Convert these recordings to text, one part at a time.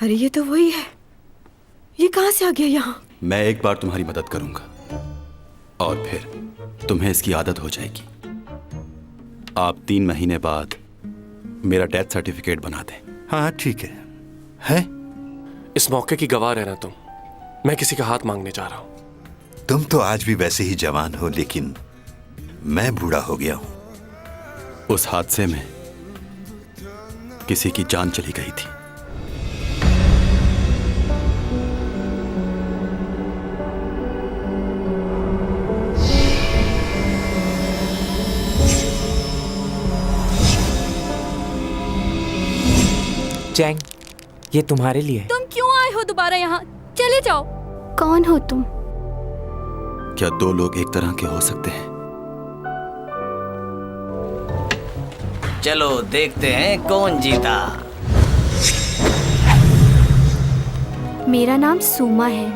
अरे ये तो वही है। ये कहाँ से आ गया यहाँ? मैं एक बार तुम्हारी मदद करूंगा और फिर तुम्हें इसकी आदत हो जाएगी। आप 3 महीने बाद मेरा डेथ सर्टिफिकेट बना दें। हाँ ठीक है। है? इस मौके की गवाह रहना तुम। मैं किसी का हाथ मांगने जा रहा हूं। तुम तो आज भी वैसे ही जवान हो, लेकिन मैं बूढ़ा हो गया हूं। उस हादसे में किसी की जान चली गई थी। चैंग, ये तुम्हारे लिए। तुम क्यों आए हो दोबारा यहाँ? चले जाओ। कौन हो तुम? क्या 2 लोग एक तरह के हो सकते हैं? चलो देखते हैं कौन जीता। मेरा नाम सुमा है।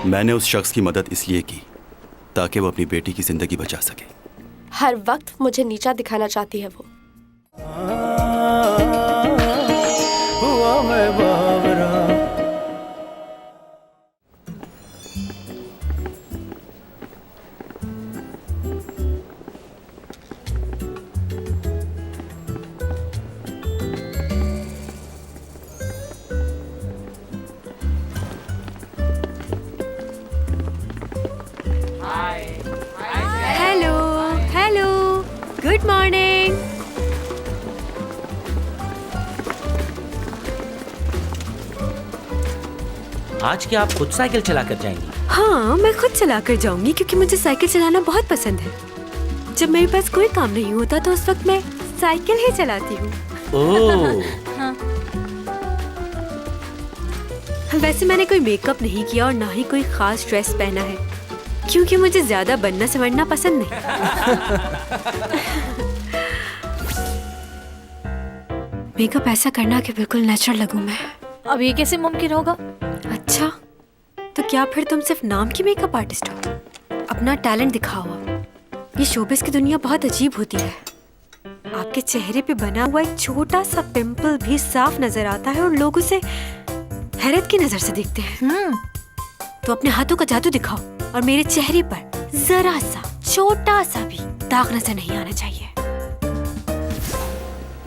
मैंने उस शख्स की मदद इसलिए की ताकि वो अपनी बेटी की जिंदगी बचा सके। हर वक्त मुझे नीचा दिखाना चाहती है वो। Good morning. आज क्या आप खुद साइकिल चला कर जाएंगी? हाँ, मैं खुद चला कर जाऊंगी क्योंकि मुझे साइकिल चलाना बहुत पसंद है। जब मेरे पास कोई काम नहीं होता तो उस वक्त मैं साइकिल ही चलाती हूँ। ओह। हाँ। वैसे मैंने कोई मेकअप नहीं किया और ना ही कोई खास ड्रेस पहना है क्योंकि मुझे ज्यादा बनना संवरना पसंद नहीं। मेकअप ऐसा करना कि बिल्कुल नेचुरल लगूं मैं। अब ये कैसे मुमकिन होगा? अच्छा, तो क्या फिर तुम सिर्फ नाम की मेकअप आर्टिस्ट हो? अपना टैलेंट दिखाओ। ये शोबिस की दुनिया बहुत अजीब होती है। आपके चेहरे पे बना हुआ एक छोटा सा पिंपल भी साफ नजर आता है और लोग उसे हैरत की नजर से देखते हैं। तो अपने हाथों का जादू दिखाओ और मेरे चेहरे पर जरा सा छोटा सा भी दाग नजर नहीं आना चाहिए।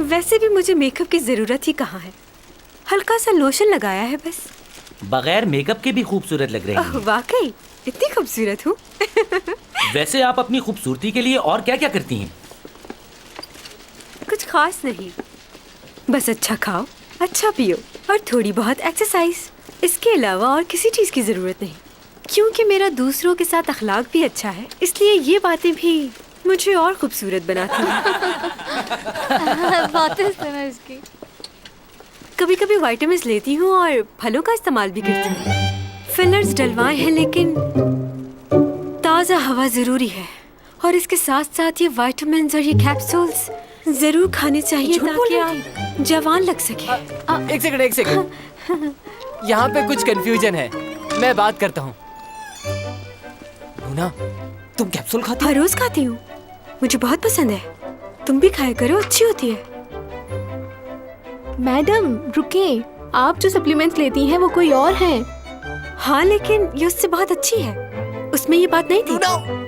वैसे भी मुझे मेकअप की जरूरत ही कहाँ है। हल्का सा लोशन लगाया है बस। बगैर मेकअप के भी खूबसूरत लग रही हैं। वाकई इतनी खूबसूरत हूँ। वैसे आप अपनी खूबसूरती के लिए और क्या क्या करती हैं? कुछ खास नहीं, बस अच्छा खाओ, अच्छा पियो और थोड़ी बहुत एक्सरसाइज। इसके अलावा और किसी चीज की जरूरत नहीं क्योंकि मेरा दूसरों के साथ अखलाक भी अच्छा है, इसलिए ये बातें भी मुझे और खूबसूरत बनाती हैं। बातें सुनो इसकी। कभी कभी विटामिन्स लेती हूँ और फलों का इस्तेमाल भी करती हूँ। फिलर्स डलवाए हैं लेकिन ताज़ा हवा जरूरी है और इसके साथ साथ ये विटामिन्स और ये कैप्सूल्स जरूर खाने चाहिए ताकि आप जवान लग सके। एक सेकंड। यहाँ पे कुछ कंफ्यूजन है, मैं बात करता हूँ। लूना, तुम कैप्सूल खाती हो? हर रोज खाती हूँ, मुझे बहुत पसंद है। तुम भी खाया करो, अच्छी होती है। मैडम रुके, आप जो सप्लीमेंट्स लेती हैं वो कोई और है। हाँ लेकिन ये उससे बहुत अच्छी है, उसमें ये बात नहीं थी।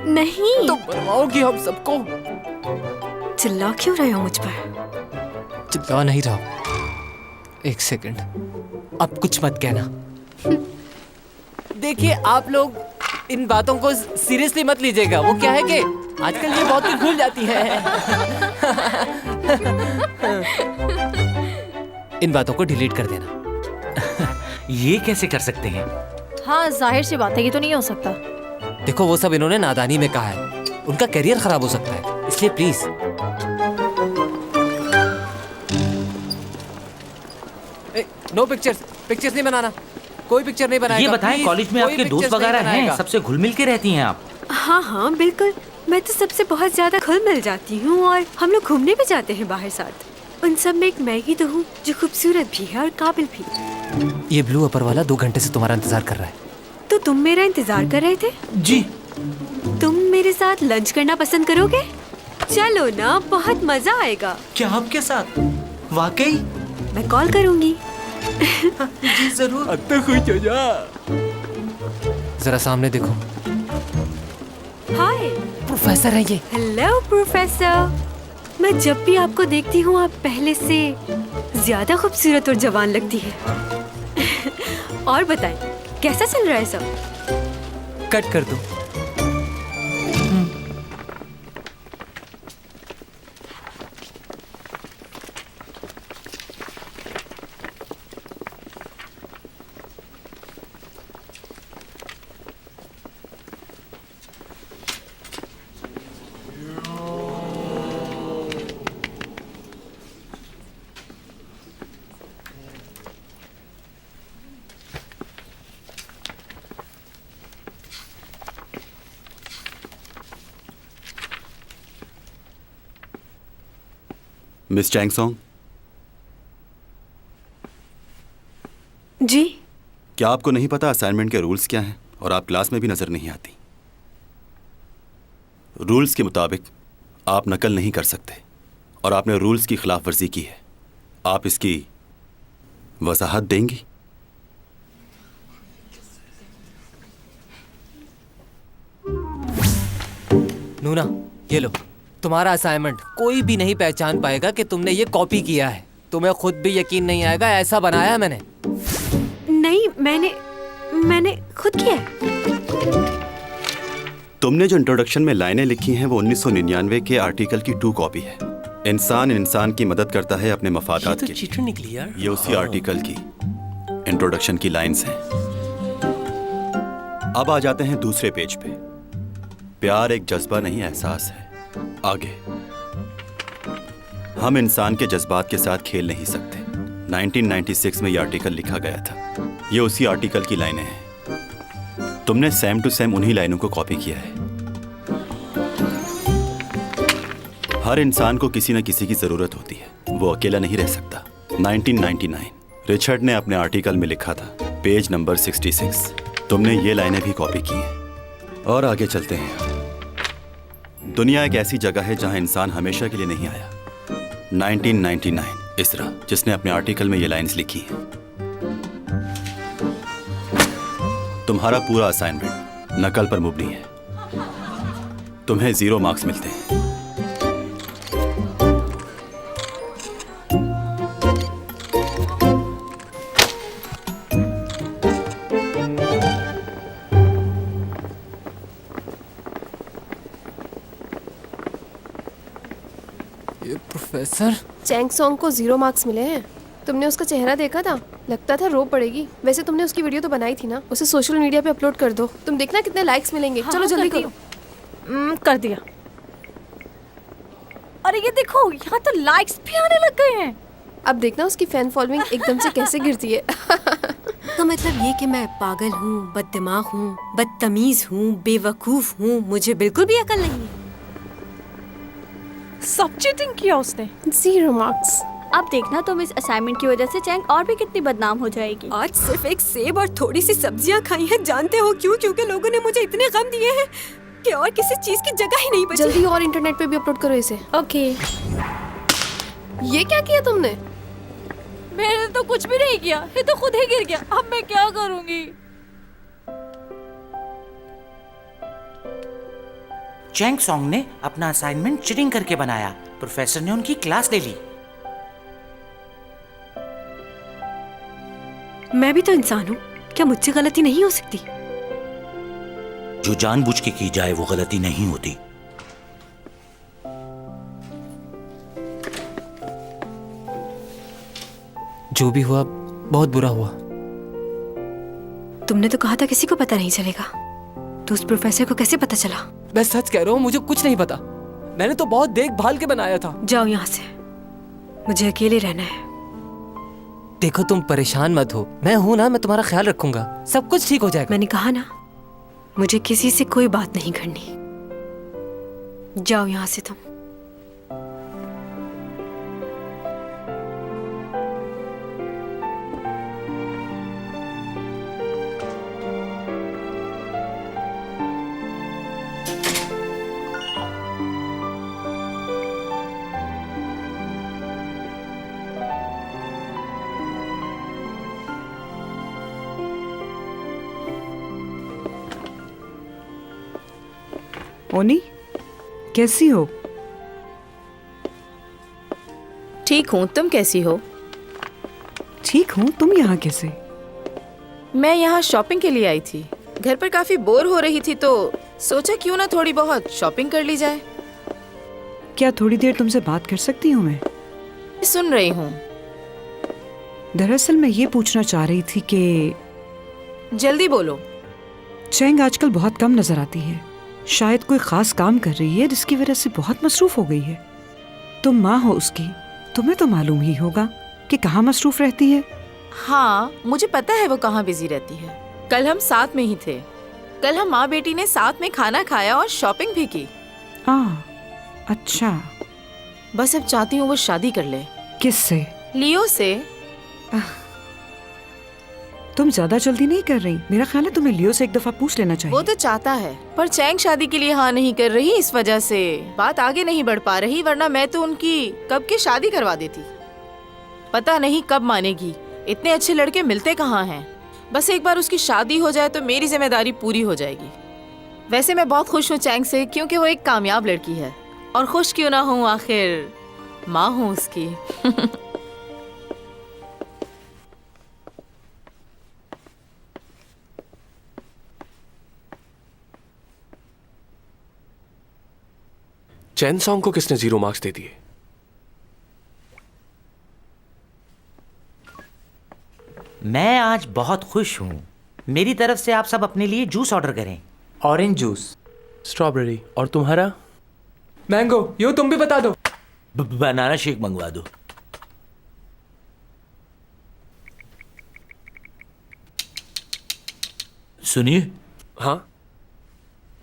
नहीं, तुम बनवाओगी हम सबको। चिल्ला क्यों रहे हो मुझ पर? चिल्ला नहीं रहा। एक सेकंड, अब कुछ मत कहना। देखिए आप लोग इन बातों को सीरियसली मत लीजिएगा। वो क्या है कि आजकल ये बहुत भूल जाती है। इन बातों को डिलीट कर देना। ये कैसे कर सकते हैं? हाँ जाहिर सी बात है, ये तो नहीं हो सकता। देखो वो सब इन्होंने नादानी में कहा है, उनका करियर खराब हो सकता है, इसलिए प्लीज। नो पिक्चर्स नहीं बनाना, कोई पिक्चर नहीं बनाएगा। ये बताएं, कॉलेज में आपके दोस्त वगैरह हैं, सबसे घुल मिल के रहती हैं आप? हाँ हाँ बिल्कुल, मैं तो सबसे बहुत ज्यादा घुल मिल जाती हूँ और हम लोग घूमने भी जाते हैं बाहर साथ। उन सब में एक मैं ही तो हूँ जो खूबसूरत भी है और काबिल भी। ये ब्लू अपर वाला 2 घंटे से तुम्हारा इंतजार कर रहा है। तो तुम मेरा इंतजार कर रहे थे? जी। तुम मेरे साथ लंच करना पसंद करोगे? चलो ना, बहुत मजा आएगा। क्या आपके साथ? वाकई? मैं कॉल करूंगी। जी जरूर। अब तो खुश हो जा। जरा सामने देखो। हाय प्रोफेसर है ये। Hello professor. मैं जब भी आपको देखती हूँ आप पहले से ज्यादा खूबसूरत और जवान लगती है। और बताएं कैसा चल रहा है सब? कट कर दो। मिस चैंगसोंग, जी क्या आपको नहीं पता असाइनमेंट के रूल्स क्या हैं और आप क्लास में भी नजर नहीं आती? रूल्स के मुताबिक आप नकल नहीं कर सकते और आपने रूल्स की खिलाफ वर्जी की है। आप इसकी वजाहत देंगी? नूना, ये लो तुम्हारा असाइनमेंट। कोई भी नहीं पहचान पाएगा कि तुमने ये कॉपी किया है। तुम्हें खुद भी यकीन नहीं आएगा, ऐसा बनाया मैंने। नहीं, मैंने खुद किया है। तुमने जो इंट्रोडक्शन में लाइनें लिखी हैं वो 1999 के आर्टिकल की 2 कॉपी है। इंसान इंसान की मदद करता है अपने मफादात के लिए। चीटर निकली यार। ये उसी आर्टिकल की इंट्रोडक्शन की लाइंस हैं। अब आ जाते हैं दूसरे पेज पे। प्यार एक जज्बा नहीं, एहसास है। आगे, हम इंसान के जज्बात के साथ खेल नहीं सकते। 1996 में ये आर्टिकल लिखा गया था। ये उसी आर्टिकल की लाइनें हैं। तुमने सेम टू सेम उन्हीं लाइनों को कॉपी किया है। हर इंसान को किसी न किसी की जरूरत होती है, वो अकेला नहीं रह सकता। 1999 रिचर्ड ने अपने आर्टिकल में लिखा था, पेज नंबर 66। तुमने ये लाइनें भी कॉपी की हैं। और आगे चलते हैं। दुनिया एक ऐसी जगह है जहां इंसान हमेशा के लिए नहीं आया। 1999 इसरा, जिसने अपने आर्टिकल में ये लाइंस लिखी हैं। तुम्हारा पूरा असाइनमेंट नकल पर मुबनी है। तुम्हें 0 मार्क्स मिलते हैं। ये प्रोफेसर। चैंगसोंग को 0 मार्क्स मिले हैं। तुमने उसका चेहरा देखा था? लगता था रो पड़ेगी। वैसे तुमने उसकी वीडियो तो बनाई थी ना, उसे सोशल मीडिया पे अपलोड कर दो। तुम देखना कितने लाइक्स मिलेंगे। चलो जल्दी करो। कर दिया। अरे ये देखो, यहाँ तो लाइक्स भी आने लग गए हैं। अब देखना उसकी फैन फॉलोइंग एकदम से कैसे गिरती है। तो मतलब ये कि मैं पागल हूँ, बददिमाग हूँ, बदतमीज हूँ, बेवकूफ हूँ, मुझे बिल्कुल भी अकल नहीं है। सब चीटिंग किया उसने। 0 मार्क्स। अब देखना तुम इस असाइनमेंट की वजह से चैंग और भी कितनी बदनाम हो जाएगी। आज सिर्फ एक सेब और थोड़ी सी सब्जियां खाई हैं। जानते हो क्यों? क्योंकि लोगों ने मुझे इतने गम दिए हैं कि और किसी चीज की जगह ही नहीं बची। जल्दी और इंटरनेट पे भी अपलोड करो इसे। ओके। ये क्या किया तुमने? मैंने तो कुछ भी नहीं किया, ये तो खुद ही गिर गया। अब मैं क्या करूंगी? चैंगसोंग ने अपना असाइनमेंट चीटिंग करके बनाया। प्रोफेसर ने उनकी क्लास ले ली। मैं भी तो इंसान हूँ, क्या मुझसे गलती नहीं हो सकती? जो जानबूझ के की जाए वो गलती नहीं होती। जो भी हुआ बहुत बुरा हुआ। तुमने तो कहा था किसी को पता नहीं चलेगा, तो उस प्रोफेसर को कैसे पता चला? मैं सच कह रहा हूँ, मुझे कुछ नहीं पता। मैंने तो बहुत देखभाल के बनाया था। जाओ यहाँ से, मुझे अकेले रहना है। देखो तुम परेशान मत हो, मैं हूं ना, मैं तुम्हारा ख्याल रखूंगा। सब कुछ ठीक हो जाएगा। मैंने कहा ना, मुझे किसी से कोई बात नहीं करनी। जाओ यहाँ से तुम। ओनी, कैसी हो? ठीक हूँ, तुम कैसी हो? ठीक हूँ। तुम यहाँ कैसे? मैं यहाँ शॉपिंग के लिए आई थी। घर पर काफी बोर हो रही थी तो सोचा क्यों ना थोड़ी बहुत शॉपिंग कर ली जाए। क्या थोड़ी देर तुमसे बात कर सकती हूँ मैं? सुन रही हूँ। दरअसल मैं ये पूछना चाह रही थी कि जल्दी बोलो। चैंग आजकल बहुत कम नजर आती है। शायद कोई खास काम कर रही है जिसकी वजह से बहुत मसरूफ हो गई है। तुम माँ हो उसकी, तुम्हें तो मालूम ही होगा कि कहाँ मसरूफ रहती है। हाँ, मुझे पता है वो कहाँ बिजी रहती है। कल हम साथ में ही थे। कल हम माँ बेटी ने साथ में खाना खाया और शॉपिंग भी की। अच्छा। बस अब चाहती हूँ वो शादी कर ले। किससे? लियो से। तुम ज्यादा जल्दी नहीं कर रही? मेरा ख्याल है तुम्हें लियो से एक दफा पूछ लेना चाहिए। वो तो चाहता है पर चैंग शादी के लिए हाँ नहीं कर रही, इस वजह से बात आगे नहीं बढ़ पा रही, वरना मैं तो उनकी कब की शादी करवा देती। पता नहीं कब मानेगी। इतने अच्छे लड़के मिलते कहाँ हैं। बस एक बार उसकी शादी हो जाए तो मेरी जिम्मेदारी पूरी हो जाएगी। वैसे मैं बहुत खुश हूँ चैंग से, क्योंकि वो एक कामयाब लड़की है। और खुश क्यों ना हूँ, आखिर माँ हूँ उसकी। चैन सॉन्ग को किसने 0 मार्क्स दे दिए? मैं आज बहुत खुश हूँ। मेरी तरफ से आप सब अपने लिए जूस ऑर्डर करें। Orange juice, strawberry. और तुम्हारा? मैंगो। यो तुम भी बता दो। बनाना शेक मंगवा दो। सुनिए। हाँ?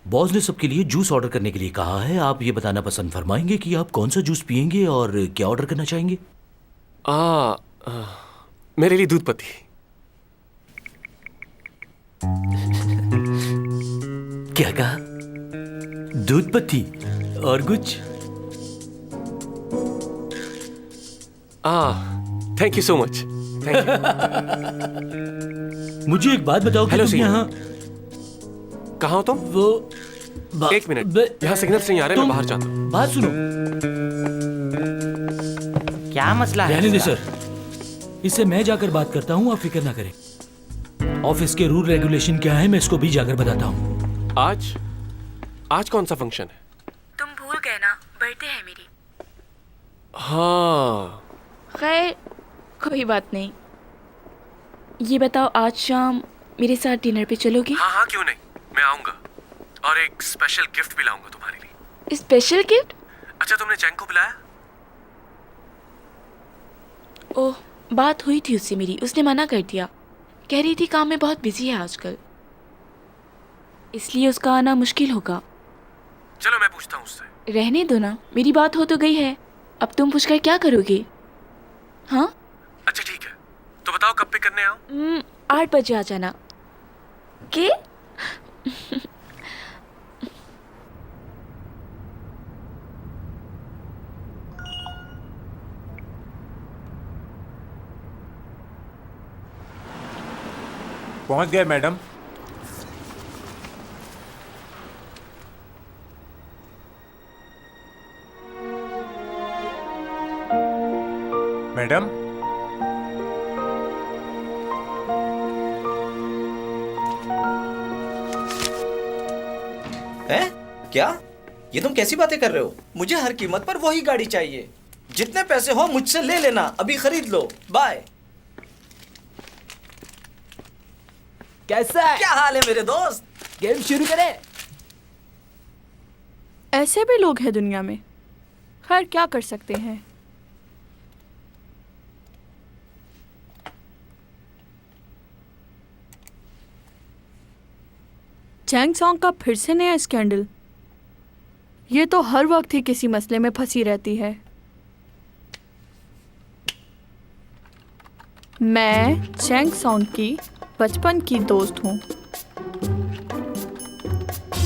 बॉस ने सबके लिए जूस ऑर्डर करने के लिए कहा है। आप ये बताना पसंद फरमाएंगे कि आप कौन सा जूस पियेंगे और क्या ऑर्डर करना चाहेंगे? मेरे लिए दूध पत्ती। क्या कहा? दूध पत्ती और कुछ? Thank you so much. Thank you. मुझे एक बात बताओ कि हेलो तुम यहाँ कहाँ हो तुम? वो एक मिनट, यहाँ सिग्नल नहीं आ रहे, मैं बाहर जाता हूँ। बात सुनो। क्या मसला है? रहने दे सर, इससे मैं जाकर बात करता हूँ, आप फिक्र ना करें। ऑफिस के रूल रेगुलेशन क्या है मैं इसको भी जाकर बताता हूँ। आज कौन सा फंक्शन है? तुम भूल गए ना, बर्थडे है मेरी। हाँ। खैर कोई बात नहीं। ये बताओ, आज शाम मेरे साथ डिनर पे चलोगी? हाँ, क्यों नहीं, मैं आऊंगा। और एक स्पेशल गिफ्ट भी लाऊंगा तुम्हारे लिए। Special gift? अच्छा, तुमने चैंग को बुलाया? ओह, बात हुई थी उससे मेरी, उसने मना कर दिया। कह रही थी काम में बहुत बिजी है आजकल, इसलिए उसका आना मुश्किल होगा। चलो मैं पूछता हूँ उससे। रहने दो ना, मेरी बात हो तो गई है, अब तुम पूछकर क्या करोगे? हाँ अच्छा ठीक है, तो बताओ कब पे करने आऊँ? 8 बजे आ जाना। के? पहुंच गए मैडम। मैडम, क्या? ये तुम कैसी बातें कर रहे हो? मुझे हर कीमत पर वही गाड़ी चाहिए। जितने पैसे हो मुझसे ले लेना, अभी खरीद लो। बाय। कैसा है? क्या हाल है मेरे दोस्त? गेम शुरू करें? ऐसे भी लोग हैं दुनिया में। खैर क्या कर सकते हैं। चैंग सॉन्ग का फिर से नया स्कैंडल। ये तो हर वक्त ही किसी मसले में फंसी रहती है। मैं चैंग सॉन्ग की बचपन की दोस्त हूँ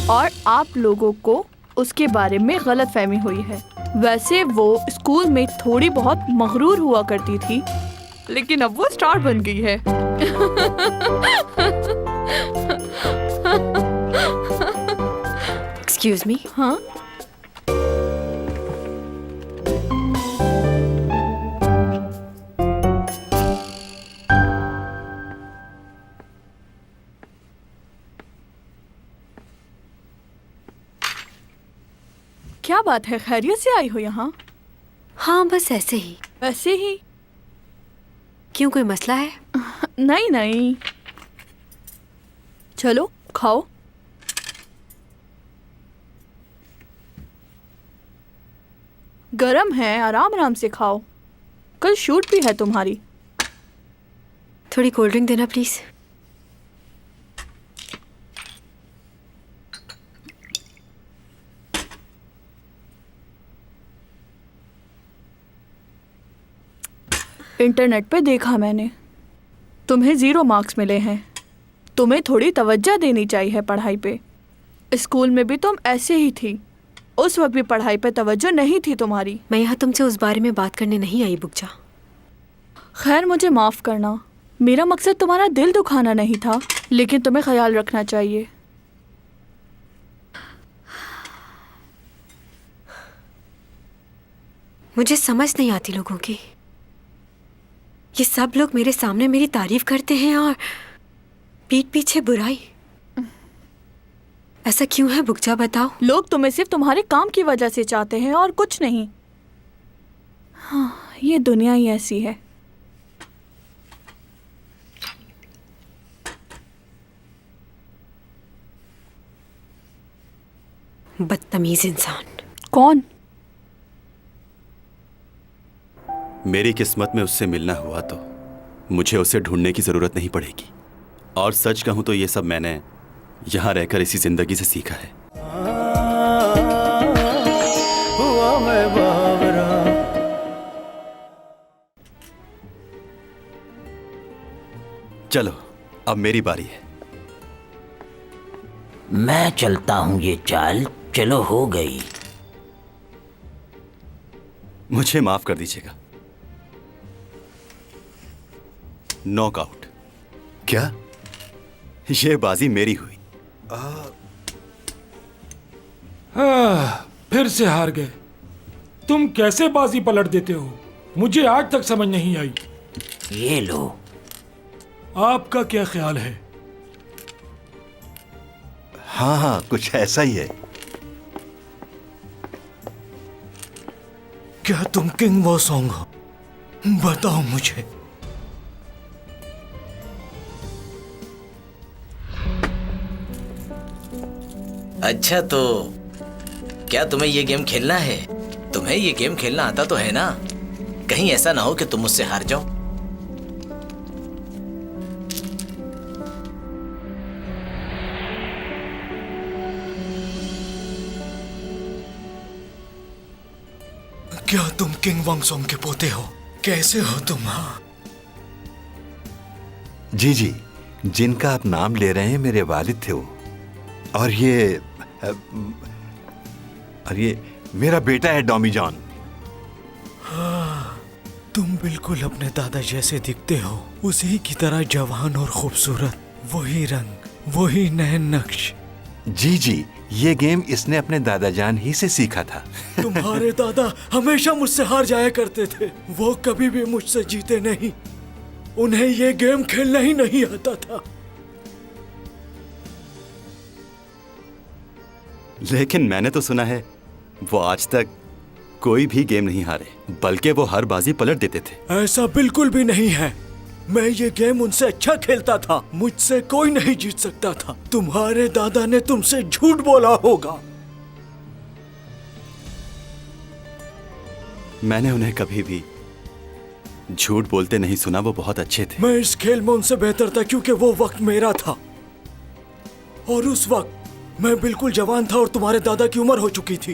और आप लोगों को उसके बारे में गलतफहमी हुई है। वैसे वो स्कूल में थोड़ी बहुत मगरूर हुआ करती थी, लेकिन अब वो स्टार बन गई है। Excuse me. हाँ, क्या बात है, खैरियत से आई हो यहाँ? हाँ बस ऐसे ही। वैसे ही? क्यों, कोई मसला है? नहीं नहीं, चलो खाओ। गरम है, आराम आराम से खाओ, कल शूट भी है तुम्हारी। थोड़ी कोल्ड ड्रिंक देना प्लीज। इंटरनेट पे देखा मैंने, तुम्हें 0 मार्क्स मिले हैं। तुम्हें थोड़ी तवज्जो देनी चाहिए पढ़ाई पे। स्कूल में भी तुम ऐसे ही थी, उस वक्त भी पढ़ाई पे तवज्जो नहीं थी तुम्हारी। मैं यहाँ तुमसे उस बारे में बात करने नहीं आई बुकजा। खैर मुझे माफ़ करना, मेरा मकसद तुम्हारा दिल दुखाना नहीं था, लेकिन तुम्हें ख्याल रखना चाहिए। मुझे समझ नहीं आती लोगों की। ये सब लोग मेरे सामने मेरी तारीफ करते हैं और पीठ पीछे बुराई। ऐसा क्यों है बुकजा, बताओ। लोग तुम्हें सिर्फ तुम्हारे काम की वजह से चाहते हैं और कुछ नहीं। हाँ, ये दुनिया ही ऐसी है। बदतमीज इंसान। कौन? मेरी किस्मत में उससे मिलना हुआ तो मुझे उसे ढूंढने की जरूरत नहीं पड़ेगी। और सच कहूं तो ये सब मैंने यहां रहकर इसी जिंदगी से सीखा है। चलो अब मेरी बारी है। मैं चलता हूं ये चाल, चलो हो गई। मुझे माफ कर दीजिएगा। नॉकआउट। क्या? ये बाजी मेरी हुई। फिर से हार गए। तुम कैसे बाजी पलट देते हो, मुझे आज तक समझ नहीं आई। ये लो। आपका क्या ख्याल है? हाँ हाँ, कुछ ऐसा ही है। क्या तुम किंग वॉसोंग हो? बताओ मुझे। अच्छा तो क्या तुम्हें ये गेम खेलना है? तुम्हें ये गेम खेलना आता तो है ना? कहीं ऐसा ना हो कि तुम मुझसे हार जाओ। क्या तुम किंग वांगसोंग के पोते हो? कैसे हो तुम? हाँ जी जी, जिनका आप नाम ले रहे हैं मेरे वालिद थे वो। और ये मेरा बेटा है डॉमी जॉन। हाँ, तुम बिल्कुल अपने दादा जैसे दिखते हो, उसी की तरह जवान और खूबसूरत। वही रंग, वही नैन नक्श। जी जी, ये गेम इसने अपने दादा जान ही से सीखा था। तुम्हारे दादा हमेशा मुझसे हार जाया करते थे। वो कभी भी मुझसे जीते नहीं। उन्हें ये गेम खेलना ही नहीं आता था। लेकिन मैंने तो सुना है वो आज तक कोई भी गेम नहीं हारे, बल्कि वो हर बाजी पलट देते थे। ऐसा बिल्कुल भी नहीं है। मैं ये गेम उनसे अच्छा खेलता था। मुझसे कोई नहीं जीत सकता था। तुम्हारे दादा ने तुमसे झूठ बोला होगा। मैंने उन्हें कभी भी झूठ बोलते नहीं सुना। वो बहुत अच्छे थे। मैं इस खेल में उनसे बेहतर था क्योंकि वो वक्त मेरा था। और उस वक्त मैं बिल्कुल जवान था और तुम्हारे दादा की उम्र हो चुकी थी।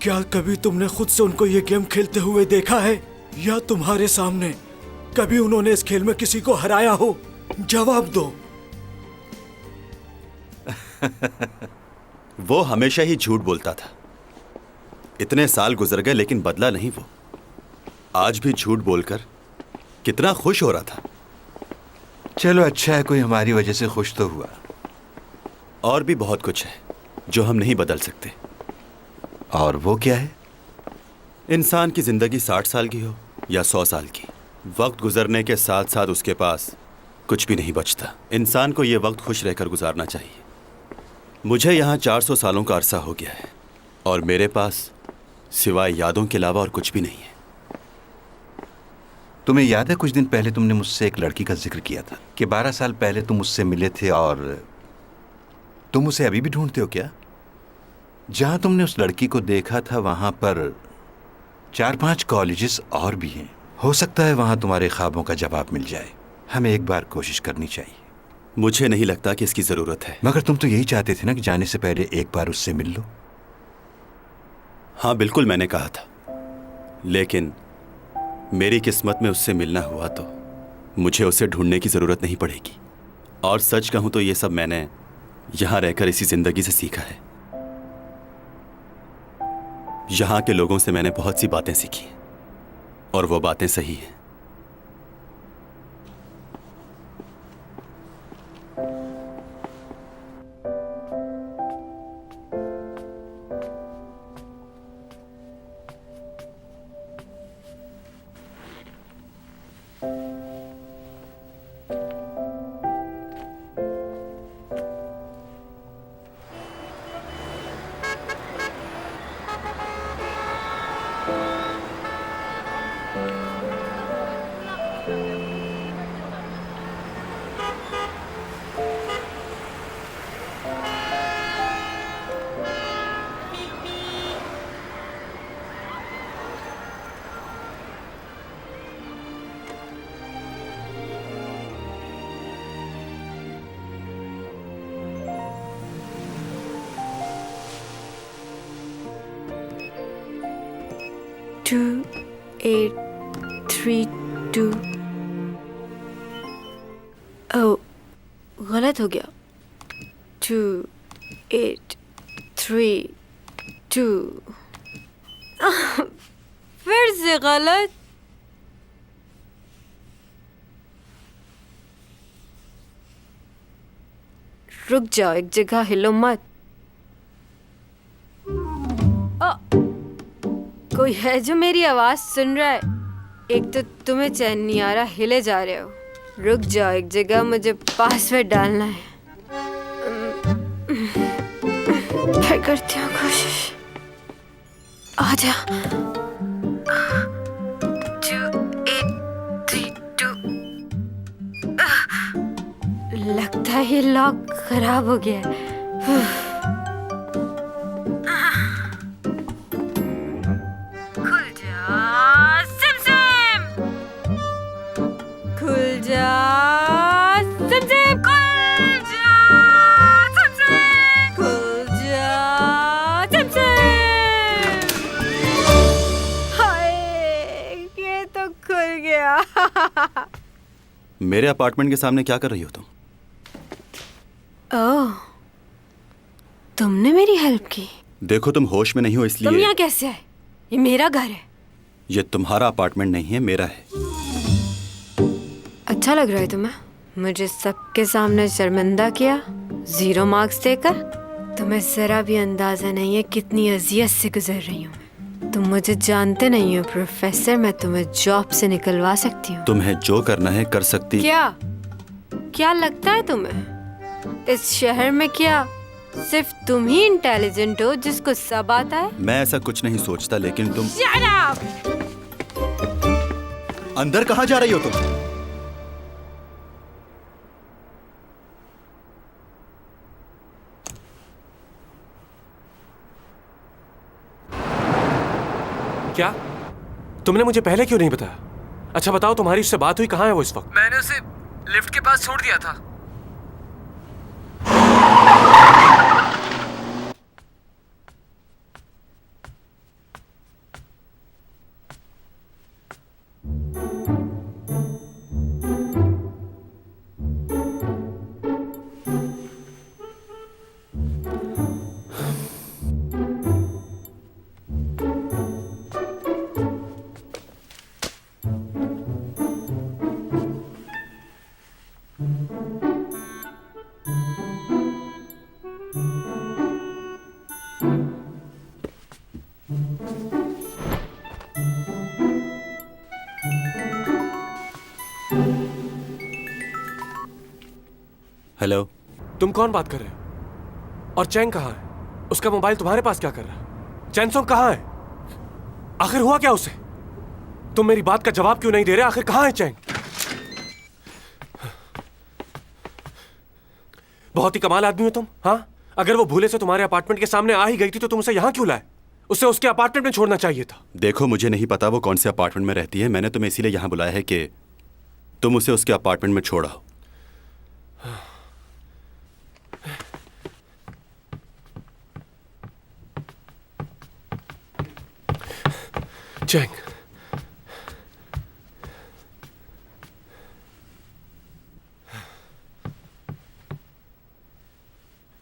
क्या कभी तुमने खुद से उनको ये गेम खेलते हुए देखा है, या तुम्हारे सामने कभी उन्होंने इस खेल में किसी को हराया हो? जवाब दो। वो हमेशा ही झूठ बोलता था। इतने साल गुजर गए लेकिन बदला नहीं वो। आज भी झूठ बोलकर कितना खुश हो रहा था। चलो अच्छा है, कोई हमारी वजह से खुश तो हुआ। और भी बहुत कुछ है। जो हम नहीं बदल सकते। और वो क्या है? इंसान की जिंदगी 60 साल की हो या 100 साल की, वक्त गुजरने के साथ साथ उसके पास कुछ भी नहीं बचता। इंसान को ये वक्त खुश रहकर गुजारना चाहिए। मुझे यहाँ 400 सालों का अरसा हो गया है और मेरे पास सिवाय यादों के अलावा और कुछ भी नहीं है। तुम्हें याद है कुछ दिन पहले तुमने मुझसे एक लड़की का जिक्र किया था कि 12 साल पहले तुम उससे मिले थे और तुम उसे अभी भी ढूंढते हो क्या? जहां तुमने उस लड़की को देखा था वहां पर 4-5 कॉलेजेस और भी हैं। हो सकता है वहां तुम्हारे ख्वाबों का जवाब मिल जाए। हमें एक बार कोशिश करनी चाहिए। मुझे नहीं लगता कि इसकी ज़रूरत है। मगर तुम तो यही चाहते थे ना कि जाने से पहले एक बार उससे मिल लो। हाँ बिल्कुल, मैंने कहा था, लेकिन मेरी किस्मत में उससे मिलना हुआ तो मुझे उसे ढूंढने की ज़रूरत नहीं पड़ेगी। और सच कहूँ तो ये सब मैंने यहाँ रहकर इसी ज़िंदगी से सीखा है। यहाँ के लोगों से मैंने बहुत सी बातें सीखी और वो बातें सही हैं। टू 8 3 2। ओह, गलत हो गया। 2 8 3 2। फिर से गलत। रुक जाओ, एक जगह हिलो मत। कोई है जो मेरी आवाज सुन रहा है? एक तो तुम्हें चैन नहीं आ रहा, हिले जा रहे हो। रुक जाओ एक जगह, मुझे पासवर्ड डालना है। फिर करती हूँ कोशिश। आ जा। 2 8 3 2। लगता है ये लॉक खराब हो गया है। मेरे अपार्टमेंट के सामने क्या कर रही हो तुम? ओह, तुमने मेरी हेल्प की। देखो तुम होश में नहीं हो इसलिए। तुम यहाँ कैसे आए? ये मेरा घर है। ये तुम्हारा अपार्टमेंट नहीं है, मेरा है। अच्छा लग रहा है तुम्हें? मुझे सबके सामने शर्मिंदा किया, 0 मार्क्स देकर। तुम्हें जरा भी अंदाजा नहीं है कितनी अजियत से गुजर रही हूँ। तुम मुझे जानते नहीं हो प्रोफेसर, मैं तुम्हें जॉब से निकलवा सकती हूँ। तुम्हें जो करना है कर सकती। क्या लगता है तुम्हें इस शहर में क्या सिर्फ तुम ही इंटेलिजेंट हो जिसको सब आता है? मैं ऐसा कुछ नहीं सोचता, लेकिन तुम। Shut up! अंदर कहाँ जा रही हो तुम? क्या? तुमने मुझे पहले क्यों नहीं बताया? अच्छा बताओ, तुम्हारी उससे बात हुई? कहाँ है वो इस वक्त? मैंने उसे लिफ्ट के पास छोड़ दिया था। हेलो। तुम कौन बात कर रहे हो? और चैंग कहाँ है? उसका मोबाइल तुम्हारे पास क्या कर रहा है? चैनसोंग कहाँ है? आखिर हुआ क्या उसे? तुम मेरी बात का जवाब क्यों नहीं दे रहे? आखिर कहाँ है चैंग? बहुत ही कमाल आदमी हो तुम। हाँ, अगर वो भूले से तुम्हारे अपार्टमेंट के सामने आ ही गई थी तो तुम उसे यहाँ क्यों लाए? उसे उसके अपार्टमेंट में छोड़ना चाहिए था। देखो, मुझे नहीं पता वो कौन से अपार्टमेंट में रहती है। मैंने तुम्हें इसीलिए यहाँ बुलाया है कि तुम उसे उसके अपार्टमेंट में छोड़ाओ। चैंग,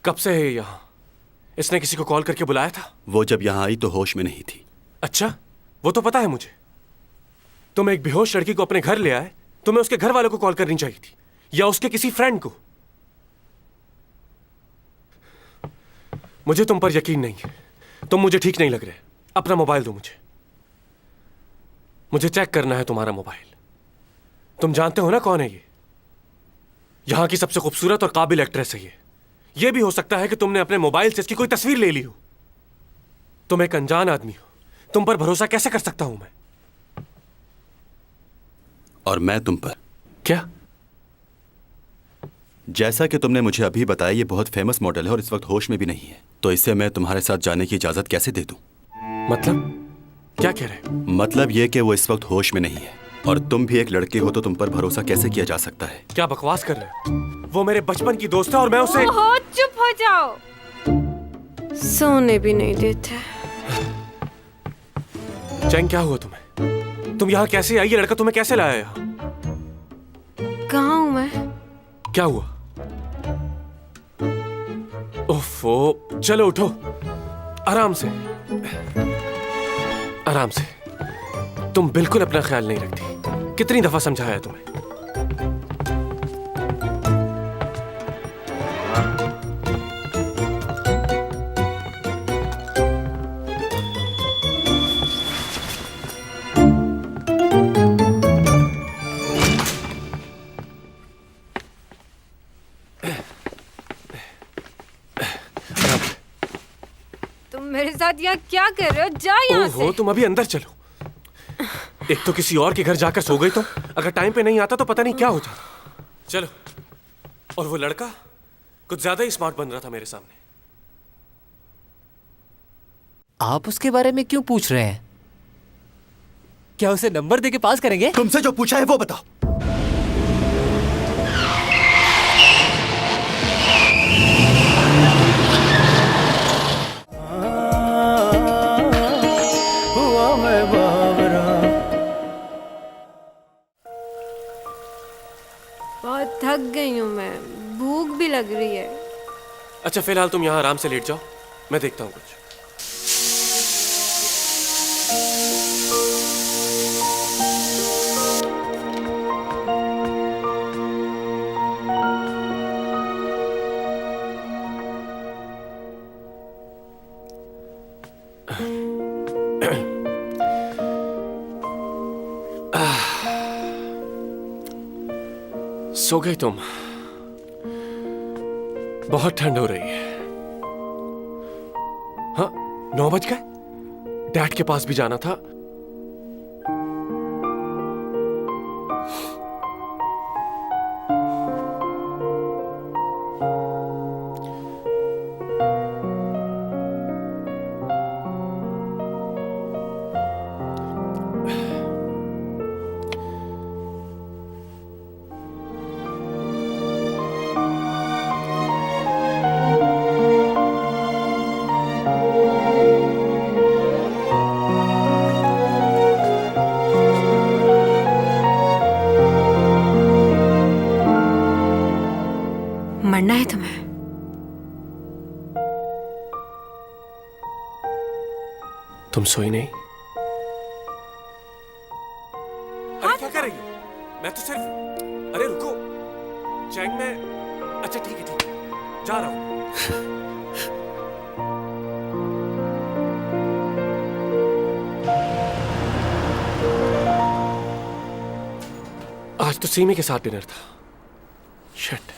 कब से है यहाँ? इसने किसी को कॉल करके बुलाया था? वो जब यहाँ आई तो होश में नहीं थी। अच्छा, वो तो पता है मुझे। तुम एक बेहोश लड़की को अपने घर ले आए, तुम्हें उसके घर वालों को कॉल करनी चाहिए थी, या उसके किसी फ्रेंड को। मुझे तुम पर यकीन नहीं है। तुम मुझे ठीक नहीं लग रहे। अपना मोबाइल दो मुझे चेक करना है तुम्हारा मोबाइल। तुम जानते हो ना कौन है ये? यहां की सबसे खूबसूरत और काबिल एक्ट्रेस है ये भी हो सकता है कि तुमने अपने मोबाइल से इसकी कोई तस्वीर ले ली हो। तुम एक अनजान आदमी हो, तुम पर भरोसा कैसे कर सकता हूं मैं? और मैं तुम पर? क्या? जैसा कि तुमने मुझे अभी बताया, ये बहुत फेमस मॉडल है और इस वक्त होश में भी नहीं है, तो इसे मैं तुम्हारे साथ जाने की इजाजत कैसे दे दूं? मतलब क्या कह रहे? मतलब ये कि वो इस वक्त होश में नहीं है, और तुम भी एक लड़की हो तो तुम पर भरोसा कैसे किया जा सकता है? क्या बकवास कर रहे हो? वो मेरे बचपन की दोस्त है और मैं उसे... ओहो, चुप हो जाओ। सोने भी नहीं देते। चैंग, क्या हुआ तुम्हें? तुम यहाँ कैसे आई? ये लड़का तुम्हें कैसे लाया यहाँ? कहाँ हूँ मैं? क्या हुआ? ओफो, चलो उठो, आराम से आराम से। तुम बिल्कुल अपना ख्याल नहीं रखती। कितनी दफा समझाया तुम्हें? मेरे साथ यहाँ क्या कर रहे हो? जाओ यहाँ से। ओहो, तुम अभी अंदर चलो। एक तो किसी और के घर जाकर सो गई तुम। अगर टाइम पे नहीं आता तो पता नहीं क्या हो जाता। चलो। और वो लड़का कुछ ज्यादा ही स्मार्ट बन रहा था मेरे सामने। आप उसके बारे में क्यों पूछ रहे हैं? क्या उसे नंबर देके पास करेंगे? तुमसे जो पूछा है वो बताओ। बहुत थक गई हूँ मैं, भूख भी लग रही है। अच्छा, फिलहाल तुम यहाँ आराम से लेट जाओ, मैं देखता हूँ कुछ। सो गई तुम? बहुत ठंड हो रही है। हाँ, 9 बज गए। डैड के पास भी जाना था। मरना है तुम्हें? तुम सोई नहीं? अरे क्या कर रही हो? मैं तो सिर्फ... अरे रुको चैंग, मैं... अच्छा ठीक है, जा रहा हूं। आज तो सीमी के साथ डिनर था। शिट।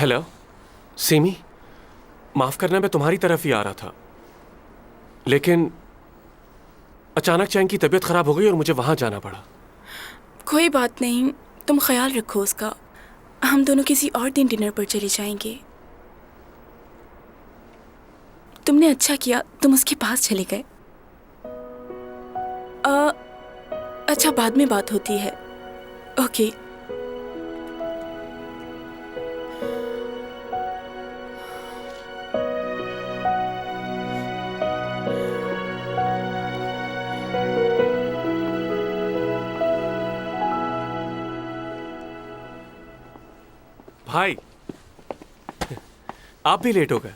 हेलो सीमी, माफ करना, मैं तुम्हारी तरफ ही आ रहा था, लेकिन अचानक चैंग की तबीयत खराब हो गई और मुझे वहां जाना पड़ा। कोई बात नहीं, तुम ख्याल रखो उसका। हम दोनों किसी और दिन डिनर पर चले जाएंगे। तुमने अच्छा किया तुम उसके पास चले गए। अच्छा, बाद में बात होती है। ओके। भाई, आप भी लेट हो गए।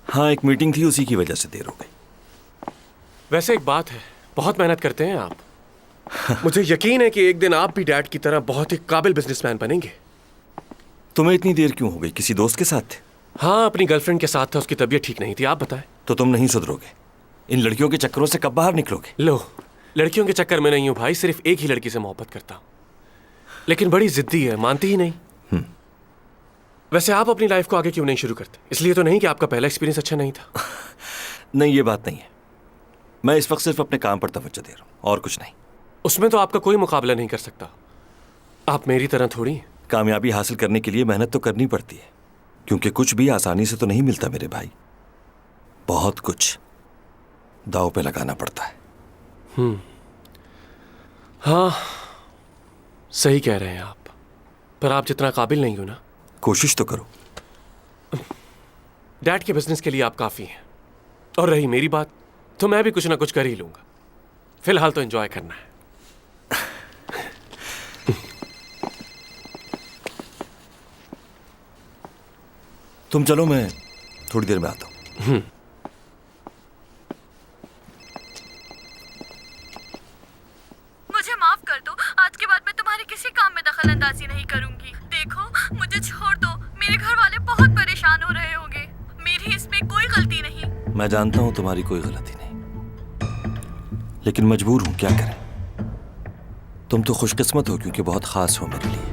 हाँ, एक मीटिंग थी, उसी की वजह से देर हो गई। वैसे एक बात है, बहुत मेहनत करते हैं आप। मुझे यकीन है कि एक दिन आप भी डैड की तरह बहुत ही काबिल बिजनेसमैन बनेंगे। तुम्हें इतनी देर क्यों हो गई? किसी दोस्त के साथ थे? हाँ, अपनी गर्लफ्रेंड के साथ था, उसकी तबीयत ठीक नहीं थी। आप बताएं। तो तुम नहीं सुधरोगे। इन लड़कियों के चक्करों से कब बाहर निकलोगे? लो, लड़कियों के चक्कर में नहीं हूँ भाई, सिर्फ एक ही लड़की से मोहब्बत करता हूँ, लेकिन बड़ी जिद्दी है, मानती ही नहीं। वैसे आप अपनी लाइफ को आगे क्यों नहीं शुरू करते? इसलिए तो नहीं कि आपका पहला एक्सपीरियंस अच्छा नहीं था। नहीं, ये बात नहीं है। मैं इस वक्त सिर्फ अपने काम पर तवज्जो दे रहा हूँ और कुछ नहीं। उसमें तो आपका कोई मुकाबला नहीं कर सकता। आप मेरी तरह थोड़ी हैं। कामयाबी हासिल करने के लिए मेहनत तो करनी पड़ती है, क्योंकि कुछ भी आसानी से तो नहीं मिलता मेरे भाई। बहुत कुछ दांव पे लगाना पड़ता है। हाँ, सही कह रहे हैं आप, पर आप जितना काबिल नहीं हो ना। कोशिश तो करो। डैड के बिजनेस के लिए आप काफी हैं, और रही मेरी बात, तो मैं भी कुछ ना कुछ कर ही लूंगा। फिलहाल तो एंजॉय करना है। तुम चलो, मैं थोड़ी देर में आता हूं। मुझे माफ कर दो, आज के बाद मैं तुम्हारे किसी काम में दखल अंदाजी नहीं करूंगी। देखो, मुझे छोड़ दो, मेरे घर वाले बहुत परेशान हो रहे होंगे। मेरी इसमें कोई गलती नहीं। मैं जानता हूं तुम्हारी कोई गलती नहीं, लेकिन मजबूर हूं, क्या करें। तुम तो खुशकिस्मत हो क्योंकि बहुत खास हो मेरे लिए।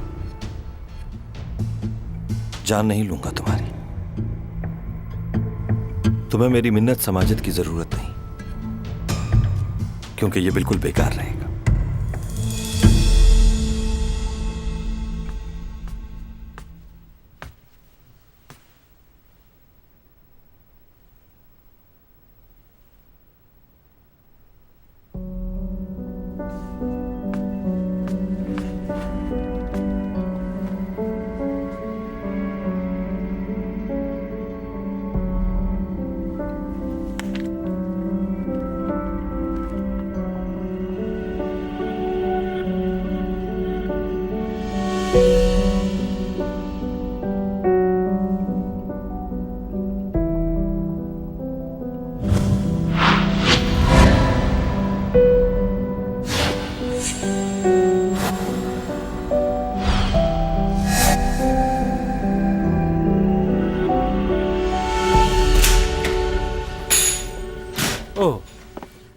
जान नहीं लूंगा तुम्हारी। तुम्हें मेरी मिन्नत समाजत की जरूरत नहीं, क्योंकि ये बिल्कुल बेकार रहेगा। ओह,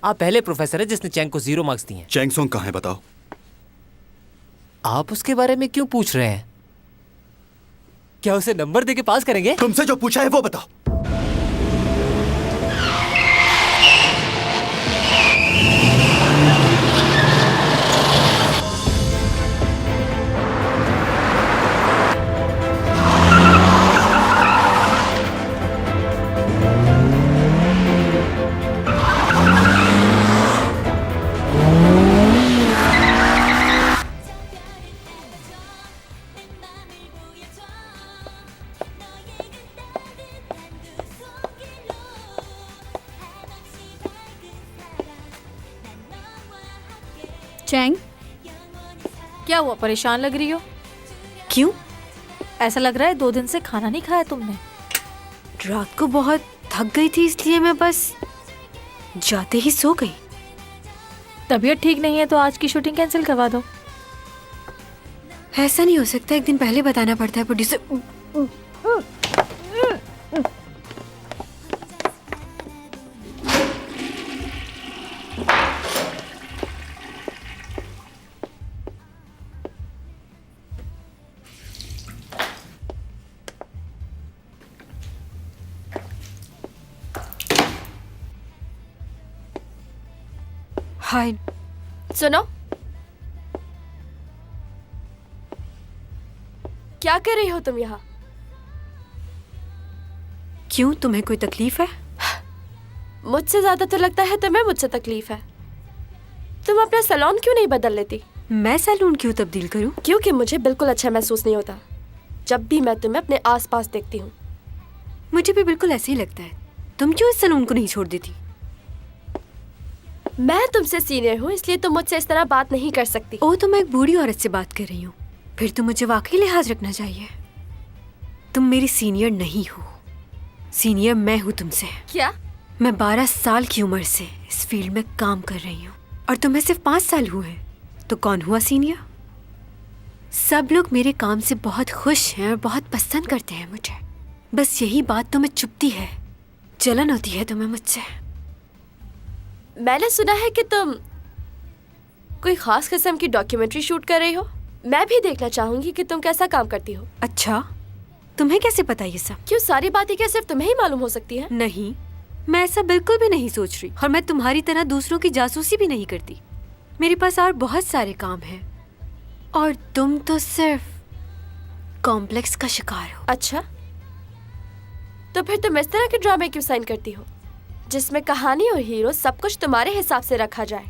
आप पहले प्रोफेसर है जिसने चैंग को 0 मार्क्स दिए हैं। चैंग सोंग कहाँ है बताओ? आप उसके बारे में क्यों पूछ रहे हैं? क्या उसे नंबर देके पास करेंगे? तुमसे जो पूछा है वो बताओ। चैंग, क्या हुआ, परेशान लग रही हो? क्यों? ऐसा लग रहा है 2 दिन से खाना नहीं खाया तुमने। रात को बहुत थक गई थी, इसलिए मैं बस जाते ही सो गई। तबीयत ठीक नहीं है तो आज की शूटिंग कैंसिल करवा दो। ऐसा नहीं हो सकता, एक दिन पहले बताना पड़ता है प्रोड्यूसर। हाय। सुनो, क्या कर रही हो तुम यहाँ? क्यों, तुम्हें कोई तकलीफ है? मुझसे ज्यादा तो लगता है तुम्हें मुझसे तकलीफ है। तुम अपना सैलून क्यों नहीं बदल लेती? मैं सैलून क्यों तब्दील करूं? क्योंकि मुझे बिल्कुल अच्छा महसूस नहीं होता जब भी मैं तुम्हें अपने आसपास देखती हूँ। मुझे भी बिल्कुल ऐसे ही लगता है। तुम क्यों इस सैलून को नहीं छोड़ देती? मैं तुमसे सीनियर हूँ, इसलिए तुम मुझसे इस तरह बात नहीं कर सकती। ओ, तो मैं एक बूढ़ी औरत से बात कर रही हूँ, फिर तो मुझे वाकई लिहाज रखना चाहिए। तुम मेरी सीनियर नहीं हो, सीनियर मैं हूँ तुमसे। क्या? मैं 12 साल की उम्र से इस फील्ड में काम कर रही हूँ और तुम्हें सिर्फ 5 साल हुए हैं, तो कौन हुआ सीनियर? सब लोग मेरे काम से बहुत खुश हैं और बहुत पसंद करते हैं मुझे। बस यही बात तुम्हें चुभती है, जलन होती है तुम्हें मुझसे। मैंने सुना है कि तुम कोई खास किस्म की डॉक्यूमेंट्री शूट कर रही हो। मैं भी देखना चाहूंगी कि तुम कैसा काम करती हो। अच्छा, तुम्हें कैसे पता ये सब? क्यों, सारी बातें क्या सिर्फ तुम्हें ही मालूम हो सकती है? नहीं, मैं ऐसा बिल्कुल भी नहीं सोच रही, और मैं तुम्हारी तरह दूसरों की जासूसी भी नहीं करती। मेरे पास और बहुत सारे काम हैं, और तुम तो सिर्फ कॉम्प्लेक्स का शिकार हो। अच्छा, तो फिर तुम इस तरह के ड्रामे क्यों साइन करती हो जिसमें कहानी और हीरो सब कुछ तुम्हारे हिसाब से रखा जाए?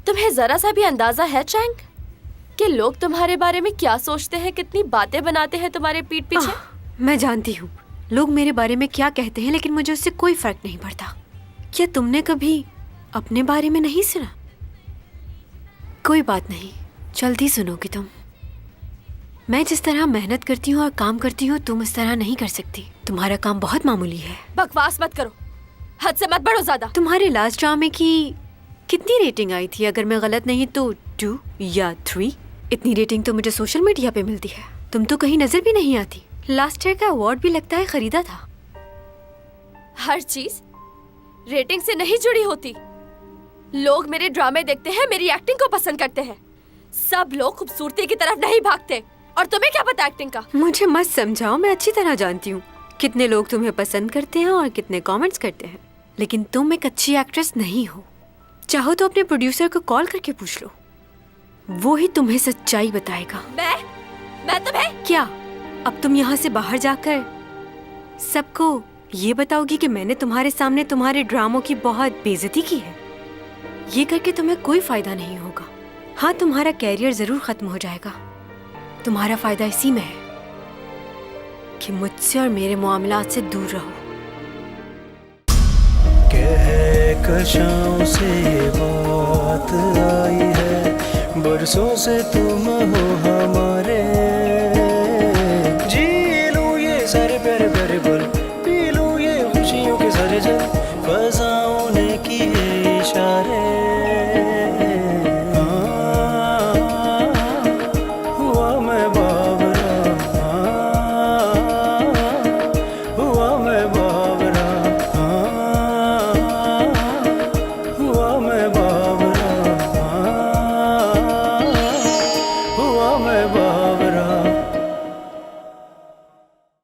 तुम्हें जरा सा भी अंदाजा है चैंग कि लोग तुम्हारे बारे में क्या सोचते हैं, कितनी बातें बनाते हैं तुम्हारे पीठ पीछे? मैं जानती हूँ लोग मेरे बारे में क्या कहते हैं, लेकिन मुझे उससे कोई फर्क नहीं पड़ता। क्या तुमने कभी अपने बारे में नहीं सुना? कोई बात नहीं, जल्दी सुनोगी तुम। मैं जिस तरह मेहनत करती हूँ और काम करती हूँ, तुम इस तरह नहीं कर सकती। तुम्हारा काम बहुत मामूली है। बकवास मत करो, हद से मत बढ़ो ज्यादा। तुम्हारे लास्ट ड्रामे की कितनी रेटिंग आई थी? अगर मैं गलत नहीं तो 2 या 3। इतनी रेटिंग तो मुझे सोशल मीडिया पे मिलती है, तुम तो कहीं नजर भी नहीं आती। लास्ट ईयर का अवार्ड भी लगता है खरीदा था। हर चीज रेटिंग से नहीं जुड़ी होती। लोग मेरे ड्रामे देखते हैं, मेरी एक्टिंग को पसंद करते हैं। सब लोग खूबसूरती की तरफ नहीं भागते, और तुम्हें क्या पता एक्टिंग का? मुझे मत समझाओ, मैं अच्छी तरह जानती हूँ कितने लोग तुम्हें पसंद करते हैं और कितने कमेंट्स करते हैं, लेकिन तुम एक अच्छी एक्ट्रेस नहीं हो। चाहो तो अपने प्रोड्यूसर को कॉल करके पूछ लो, वो ही तुम्हें सच्चाई बताएगा। मैं तुम्हें क्या अब तुम यहाँ से बाहर जाकर सबको ये बताओगी कि मैंने तुम्हारे सामने तुम्हारे ड्रामों की बहुत बेइज्जती की है? ये करके तुम्हें कोई फायदा नहीं होगा। हाँ, तुम्हारा कैरियर जरूर खत्म हो जाएगा। तुम्हारा फायदा इसी में है कि मुझसे और मेरे मामलात से दूर रहो। कहकशां से बात आई है, बरसों से तुम हो